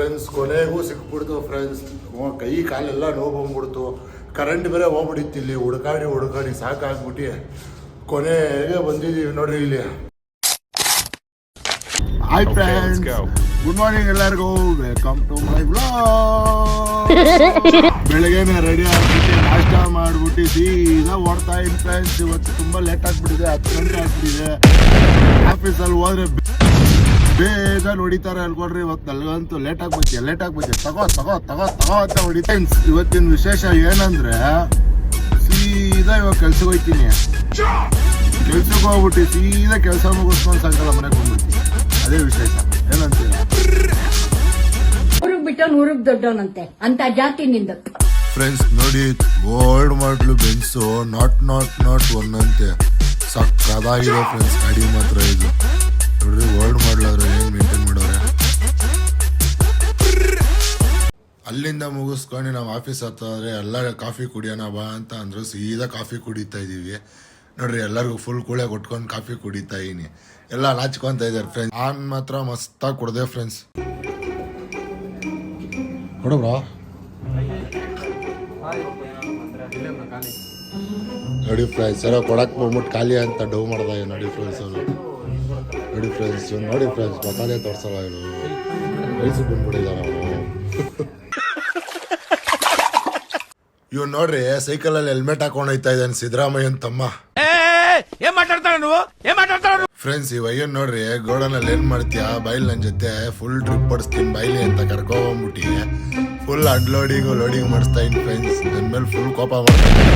Friends ಕೊನೆಗೂ ಸಿಕ್ಬಿಡ್ತು friends. ಕೈ ಕಾಲೆಲ್ಲ ನೋವು ಬಂದ್ಬಿಡ್ತು. ಕರೆಂಟ್ ಬೇರೆ ಹೋಗ್ಬಿಟ್ಟಿತ್ತು. ಇಲ್ಲಿ ಹುಡುಕಾಡಿ ಸಾಕಾಗ್ಬಿಟ್ಟು ಕೊನೆಗೆ ಬಂದಿದ್ದೀವಿ ನೋಡ್ರಿ ಇಲ್ಲಿ. ಹಾಯ್ ಫ್ರೆಂಡ್ಸ್, ಗುಡ್ ಮಾರ್ನಿಂಗ್ ಎಲ್ಲರಿಗೂ. Welcome to my vlog. ಬೆಳಗ್ಗೆನೆ ರೆಡಿ ಆಗ್ಬಿಟ್ಟು ನಾಷ್ಟ ಮಾಡ್ಬಿಟ್ಟು ಸೀದಾ ಓಡ್ತಾ ಇದ್ದೀನಿ ಫ್ರೆಂಡ್ಸ್. ಇವತ್ತು ತುಂಬ ಲೇಟ್ ಆಗ್ಬಿಟ್ಟಿದೆ, 10 ಗಂಟೆ ಆಗ್ಬಿಟ್ಟಿದೆ. ಆಫೀಸಲ್ಲಿ ಹೋದ್ರೆ ಬೇಗ ಹೊಡಿತಾರೆ ಅನ್ಕೊಡ್ರಿ. ಇವತ್ತು ನನಗಂತೂ ಲೇಟ್ ಆಗ್ಬಿಟ್ಟೆ ತಗೋ ಅಂತ ಹೊಡಿತಾ. ಇವತ್ತಿನ ವಿಶೇಷ ಏನಂದ್ರೆ ಸೀದಾ ಇವಾಗ ಕೆಲ್ಸಕ್ಕೆ ಹೋಗ್ತೀನಿ. ಕೆಲ್ಸಕ್ಕೆ ಹೋಗ್ಬಿಟ್ಟು ಸೀದಾ ಕೆಲಸ ಮುಗಿಸ್ಕೊಂಡು ಸಾಯಂಕಾಲ ಮನೆಗೆ ಹೋಗ್ಬಿಡ್ತೀನಿ. ಅದೇ ವಿಶೇಷ. ಏನಂತೀರ? ಊರಿಗೆ ಬಿಟ್ಟು ಊರಿಗೆ ದೊಡ್ಡವನಂತೆ ಅಂತ ಜಾತಿ ನಿಂದ. ಫ್ರೆಂಡ್ಸ್ ನೋಡಿ, ಓಲ್ಡ್ ಮಾಡ್ಲು ಬೆನ್ಸು ನಾಟ್ ಒನ್ ಅಂತೆ. ಸಕ್ಕದಾಗಿದೆ ಫ್ರೆಂಡ್ಸ್ ಗಾಡಿ ಮಾತ್ರ. ಇದು ನೋಡ್ರಿ, ಓಲ್ಡ್ ಮಾಡ್ಲಾದ್ರೆ ಹೆಂಗ್ ಮೇಂಟೈನ್ ಮಾಡೋರೆ. ಅಲ್ಲಿಂದ ಮುಗಿಸ್ಕೊಂಡು ನಾವು ಆಫೀಸ್ ಹತ್ತಾದ್ರೆ ಎಲ್ಲರ ಕಾಫಿ ಕುಡಿಯೋಣ ಬಾ ಅಂತ ಅಂದ್ರು. ಸೀದಾ ಕಾಫಿ ಕುಡಿತಾ ಇದೀವಿ ನೋಡ್ರಿ. ಎಲ್ಲರಿಗೂ ಫುಲ್ ಕೂಳೆ ಕೊಟ್ಕೊಂಡು ಕಾಫಿ ಕುಡಿತಾ ಇದೀನಿ. ಎಲ್ಲ ನಾಚ್ಕೊಂತ ಇದಾರೆ ಫ್ರೆಂಡ್ಸ್. ನಾನ್ ಮಾತ್ರ ಮಸ್ತಾಗಿ ಕುಡ್ದೆ ಫ್ರೆಂಡ್ಸ್. ಕೊಡಬ್ರಾ ನೋಡಿ ಫ್ರೆಂಡ್ಸ್, ಎಲ್ಲ ಕೊಡಕ್ ಬಂದ್ಬಿಟ್ಟು ಖಾಲಿ ಅಂತ ಡೌ ಮಾಡ್ದ ನೋಡಿ ಫ್ರೆಂಡ್ಸ್. ನೋಡಿ ಫ್ರೆಂಡ್ಸ್ ಮಸಾಲೆ ತೋರ್ಸಲ್ಲ. ಇವರು ವಯಸ್ಸಿಗೆ ಬಂದ್ಬಿಟ್ಟಿದ್ದಾರ ಅವನು. ಇವ್ ನೋಡ್ರಿ, ಸೈಕಲಲ್ಲಿ ಹೆಲ್ಮೆಟ್ ಹಾಕೊಂಡು ಹೋಯ್ತಾ ಇದ್ದಾನೆ ಸಿದ್ದರಾಮಯ್ಯನ್ ತಮ್ಮ. ಫ್ರೆಂಡ್ಸ್, ಈ ಅಯ್ಯನ್ ನೋಡ್ರಿ, ಗೋಡನಲ್ಲಿ ಏನ್ ಮಾಡ್ತೀಯ ಬೈಲ್ ನನ್ ಜೊತೆ ಫುಲ್ ಟ್ರಿಪ್ ಪಡಿಸ್ತೀನಿ ಬೈಲಿ ಅಂತ ಕರ್ಕೊಂಡ್ಬಿಟ್ಟಿ ಫುಲ್ ಅನ್ಲೋಡಿಂಗ್ ಲೋಡಿಂಗ್ ಮಾಡಿಸ್ತಾ ಇನ್ ಫ್ರೆಂಡ್ಸ್. ನನ್ ಮೇಲೆ ಫುಲ್ ಕೋಪ ಮಾಡ್ತಾನೆ.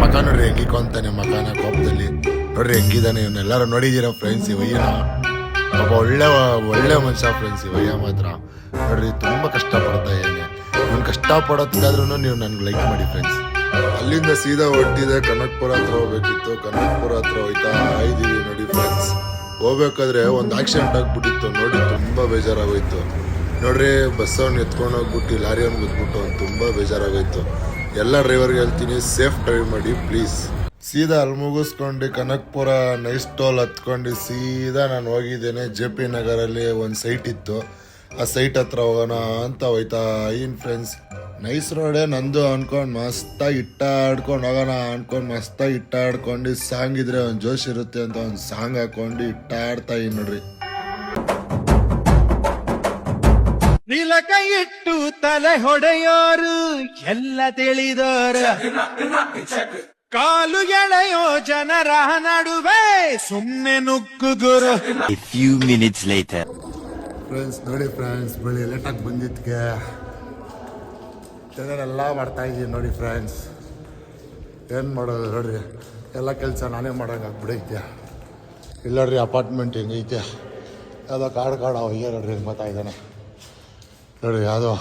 ಮಕ ನೋಡ್ರಿ ಹೆಂಗಿಕೊಂತಾನೆ, ಮಕಾನ ಕೋಪದಲ್ಲಿ ನೋಡ್ರಿ ಹೆಂಗಿದಾನೆ. ಇವನ್ನೆಲ್ಲರೂ ನೋಡಿದೀರ ಫ್ರೆಂಡ್ಸ್. ಈ ಅಯ್ಯನ ಪಾಪ ಒಳ್ಳೆ ಮನುಷ್ಯ ಫ್ರೆಂಡ್ಸ್. ಈ ಅಯ್ಯ ಮಾತ್ರ ನೋಡ್ರಿ ತುಂಬಾ ಕಷ್ಟ ಪಡ್ತಾ ಇದ್ದಾನೆ. ಇವ್ನು ಕಷ್ಟ ಪಡೋದಾದ್ರೂ ನೀವು ನನ್ಗೆ ಲೈಕ್ ಮಾಡಿ ಫ್ರೆಂಡ್ಸ್. ಅಲ್ಲಿಂದ ಸೀದಾ ಹೊಟ್ಟಿದೆ ಕನಕ್ಪುರ ಹತ್ರ ಹೋಗ್ಬೇಕಿತ್ತು. ಕನಕ್ಪುರ ಹತ್ರ ಹೋಯ್ತಾ ಇದೀವಿ ನೋಡಿ ಫ್ರೆಂಡ್ಸ್. ಹೋಗ್ಬೇಕಾದ್ರೆ ಒಂದು ಆಕ್ಸಿಡೆಂಟ್ ಆಗ್ಬಿಟ್ಟಿತ್ತು ನೋಡಿ. ತುಂಬಾ ಬೇಜಾರಾಗೋಯ್ತು ನೋಡ್ರಿ. ಬಸ್ಸವ್ನು ಎತ್ಕೊಂಡು ಹೋಗ್ಬಿಟ್ಟು ಲಾರಿಯನ್ನು ಗುದ್ಬಿಟ್ಟು ಅವ್ನು ತುಂಬಾ ಬೇಜಾರಾಗೋಯ್ತು. ಎಲ್ಲ ಡ್ರೈವರ್ಗೆ ಹೇಳ್ತೀನಿ, ಸೇಫ್ ಡ್ರೈವ್ ಮಾಡಿ ಪ್ಲೀಸ್. ಸೀದಾ ಅಲ್ಲಿ ಮುಗಿಸ್ಕೊಂಡು ಕನಕ್ಪುರ ನೈಸ್ ಟೋಲ್ ಹತ್ಕೊಂಡು ಸೀದಾ ನಾನು ಹೋಗಿದ್ದೇನೆ JP ನಗರಲ್ಲಿ. ಒಂದು ಸೈಟ್ ಇತ್ತು, ಆ ಸೈಟ್ ಹತ್ರ ಹೋಗೋಣ ಅಂತ ಹೋಯ್ತಾ ಇನ್ ಫ್ರೆಂಡ್ಸ್. ನೈಸ್ ರೋಡೇ ನಂದು ಅನ್ಕೊಂಡು ಮಸ್ತಾಗಿ ಇಟ್ಟಾಡ್ಕೊಂಡು ಹೋಗೋಣ ಅನ್ಕೊಂಡು ಮಸ್ತಾಗಿ ಇಟ್ಟಾಡ್ಕೊಂಡು ಸಾಂಗ್ ಇದ್ರೆ ಒಂದು ಜೋಶ್ ಇರುತ್ತೆ ಅಂತ ಒಂದು ಸಾಂಗ್ ಹಾಕೊಂಡು ಇಟ್ಟಾಡ್ತಾ ಇನ್ ನೋಡ್ರಿ. ನಿಲಕ ಇಟ್ಟು ತಲೆ ಹೊಡೆಯೋರು ಎಲ್ಲ ತಿಳಿದೋರು, ಕಾಲು ಎಳೆಯೋ ಜನರ ನಡುವೆ ಸುಮ್ಮನೆ ನುಗ್ಗುಗುರು. A few minutes later. Friends ನೋಡಿ ಫ್ರೆಂಡ್ಸ್, ಬೆಳಿ ಲೇಟಾಗಿ ಬಂದಿದ್ದಕ್ಕೆ ಜನರೆಲ್ಲ ಮಾಡ್ತಾ ಇದ್ದೀನಿ ನೋಡಿ ಫ್ರೆಂಡ್ಸ್. ಏನು ಮಾಡೋದು ನೋಡ್ರಿ, ಎಲ್ಲ ಕೆಲಸ ನಾನೇ ಮಾಡೋಂಗೆ ಆಗ್ಬಿಡೈತೆ. ಇಲ್ಲ ನೋಡ್ರಿ, ಅಪಾರ್ಟ್ಮೆಂಟ್ ಹೆಂಗೈತೆ, ಯಾವುದೋ ಕಾಡು ಅಯ್ಯ ನೋಡ್ರಿ ಹೆಂಗೆ ಬರ್ತಾ ಇದ್ದಾನೆ ನೋಡ್ರಿ. ಯಾವುದೋ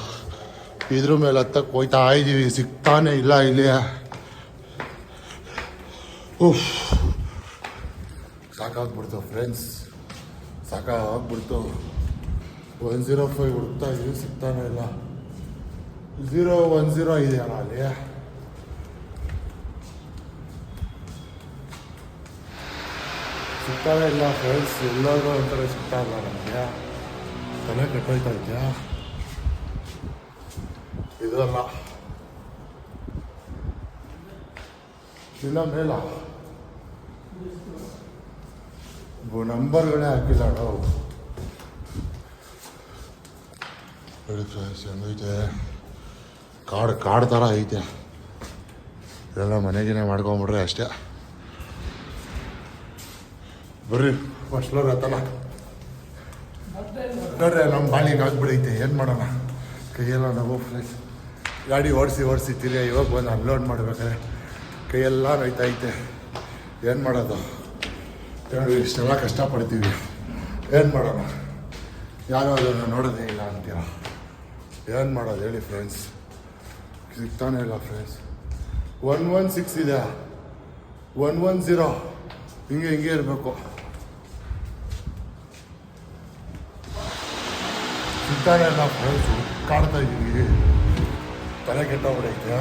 ಇದ್ರ ಮೇಲೆ ಹತ್ತಕ್ಕೆ ಹೋಯ್ತಾ ಇದ್ದೀವಿ, ಸಿಗ್ತಾನೆ ಇಲ್ಲ ಇಲ್ಲಿ. ಸಾಕಾಗ್ಬಿಡ್ತು ಫ್ರೆಂಡ್ಸ್, ಸಾಕಾಗ್ಬಿಡ್ತು. 105 ಹುಡುಕ್ತಾ ಇದೀವಿ, ಸಿಗ್ತಾನೆ ಇಲ್ಲ. 010 ಇದೆಯಲ್ಲ ಅಲ್ಲಿ. ಸಿಗ್ತಾನೆ ಇಲ್ಲ ಫ್ರೆಂಡ್ಸ್. ಎಲ್ಲರೂ ಒಂಥರ ಸಿಗ್ತಾ ಇಲ್ಲ ನಮಗೆ. ತಲೆ ಕೆಟ್ಟೋಯ್ತಾ ಇದೆಯಾ ಇದಲ್ಲ. ಇಲ್ಲ ಮೇಲ ನಂಬರ್ಗಳೇ ಹಾಕಿಲ್ಲ ನಾವು. ನೋಡಿ ಫ್ರೆಂಡ್ಸ್, ಹೆಂಗೈತೆ ಕಾಡು ಥರ ಐತೆ. ಇದೆಲ್ಲ ಮನೆಗೇನೆ ಮಾಡ್ಕೊಂಬಿಡ್ರೆ ಅಷ್ಟೇ. ಬರ್ರಿ ಫಸ್ಟ್ ಫ್ಲೋರ್ ಹತ್ತಲ್ಲ ನೋಡ್ರಿ. ನಮ್ಮ ಬಾಳಿಗೆ ಆಗ್ಬಿಡೈತೆ, ಏನು ಮಾಡೋಣ. ಕೈಯೆಲ್ಲ ನಾವು ಫ್ರೆಂಡ್ಸ್ ಗಾಡಿ ಓಡಿಸಿ ತಿರ್ಗಿ ಇವಾಗ ಬಂದು ಅನ್ಲೋಡ್ ಮಾಡ್ಬೇಕಾದ್ರೆ ಕೈಯೆಲ್ಲ ನೋಯ್ತೈತೆ. ಏನು ಮಾಡೋದು ನೋಡಿ, ಇಷ್ಟೆಲ್ಲ ಕಷ್ಟಪಡ್ತೀವಿ, ಏನು ಮಾಡೋಣ. ಯಾರೋ ಅದನ್ನು ನೋಡೋದೇ ಇಲ್ಲ ಅಂತೀರ, ಏನು ಮಾಡೋದು ಹೇಳಿ ಫ್ರೆಂಡ್ಸ್. ಸಿಗ್ತಾನೆ ಇಲ್ಲ ಫ್ರೆಂಡ್ಸ್. 116 ಇದೆ, 110 ಹಿಂಗೆ ಇರಬೇಕು. ಸಿಗ್ತಾನೆ ಇಲ್ಲ ಫ್ರೆಂಡ್ಸ್. ಕಾಡ್ತಾ ಇದ್ದೀವಿ, ತಲೆ ಕೆಟ್ಟೋಗ್ಬಿಡೈತೆ.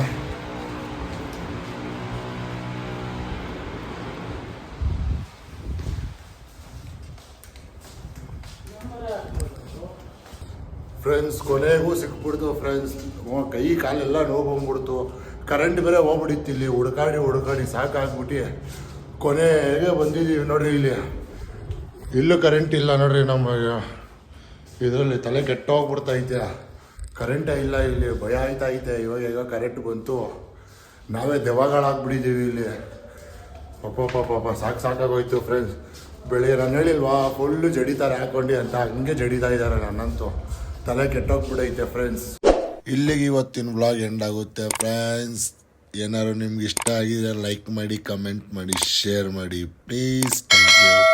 ಫ್ರೆಂಡ್ಸ್ ಕೊನೆಗೂ ಸಿಕ್ಬಿಡ್ತು ಫ್ರೆಂಡ್ಸ್. ಕೈ ಕಾಲೆಲ್ಲ ನೋವು ಬಂದ್ಬಿಡ್ತು. ಕರೆಂಟ್ ಬೇರೆ ಹೋಗ್ಬಿಟ್ಟಿತ್ತು ಇಲ್ಲಿ. ಹುಡುಕಾಡಿ ಸಾಕಾಗ್ಬಿಟ್ಟು ಕೊನೆಗೆ ಬಂದಿದ್ದೀವಿ ನೋಡ್ರಿ. ಇಲ್ಲೂ ಕರೆಂಟ್ ಇಲ್ಲ ನೋಡ್ರಿ. ನಮ್ಮ ಇದರಲ್ಲಿ ತಲೆ ಕೆಟ್ಟೋಗ್ಬಿಡ್ತೈತೆ. ಕರೆಂಟೇ ಇಲ್ಲ ಇಲ್ಲಿ. ಭಯ ಆಯ್ತೈತೆ. ಇವಾಗ ಕರೆಂಟ್ ಬಂತು. ನಾವೇ ದೆವ್ವಗಳಾಗ್ಬಿಟ್ಟಿದ್ದೀವಿ ಇಲ್ಲಿ. ಪಾಪ ಸಾಕಾಗೋಯ್ತು ಫ್ರೆಂಡ್ಸ್. ಬೆಳಿಗ್ಗೆ ನಾನು ಹೇಳಿಲ್ವಾ ಫುಲ್ಲು ಜಡಿತಾರೆ ಹಾಕೊಂಡು ಅಂತ, ಹಂಗೆ ಜಡಿತಾ ಇದ್ದಾರೆ. ನನ್ನಂತೂ ತಲೆ ಕೆಟ್ಟೋಗ್ಬಿಡೈತೆ ಫ್ರೆಂಡ್ಸ್. ಇಲ್ಲಿಗೆ ಇವತ್ತಿನ ವ್ಲಾಗ್ ಎಂಡ್ ಆಗುತ್ತೆ ಫ್ರೆಂಡ್ಸ್. ಏನಾದ್ರು ನಿಮ್ಗೆ ಇಷ್ಟ ಆಗಿದ್ರೆ ಲೈಕ್ ಮಾಡಿ, ಕಮೆಂಟ್ ಮಾಡಿ, ಶೇರ್ ಮಾಡಿ ಪ್ಲೀಸ್. Thank you.